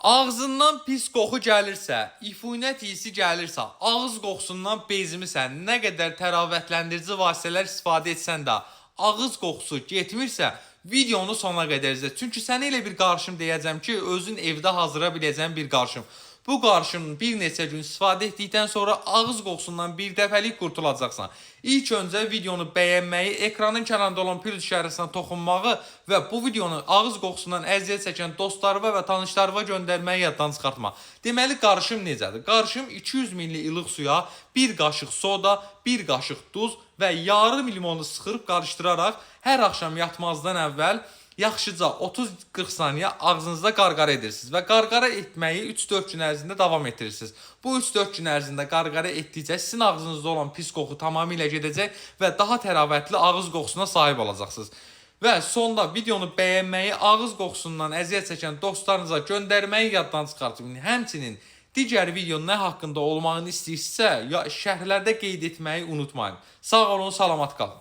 Ağzından pis qoxu gəlirsə, ifunət iyisi gəlirsə, ağız qoxusundan bezmisən, nə qədər təravətləndirici vasitələr istifadə etsən də, ağız qoxusu getmirsə, videonu sona qədər izlə. Çünki sənə elə bir qarışım deyəcəm ki, özün evdə hazıra biləcən bir qarışım. Bu qarışımın bir neçə gün istifadə etdikdən sonra ağız qoxusundan bir dəfəlik qurtulacaqsan. İlk öncə videonu bəyənməyi, ekranın kənarında olan plus işarəsinə toxunmağı və bu videonu ağız qoxusundan əziyyət çəkən dostlarına və tanışlarına göndərməyi yaddan çıxartma. Deməli, qarışım necədir? Qarışım 200 ml ilıq suya 1 qaşıq soda, 1 qaşıq duz və yarım limonu sıxırıb qarışdıraraq hər axşam yatmazdan əvvəl yaxşıca 30-40 saniyə ağzınızda qarqara edirsiniz və qarqara etməyi 3-4 gün ərzində davam etdirirsiniz. Bu 3-4 gün ərzində qarqara etdikcə sizin ağzınızda olan pis qoxu tamamilə gedəcək və daha təravətli ağız qoxusuna sahib olacaqsınız. Və sonda videonu bəyənməyi, ağız qoxusundan əziyyət çəkən dostlarınıza göndərməyi yaddan çıxartmayın. Həmçinin digər videonun nə haqqında olmağını istəyirsinizsə, şərhlərdə qeyd etməyi unutmayın. Sağ olun, salamat qalın.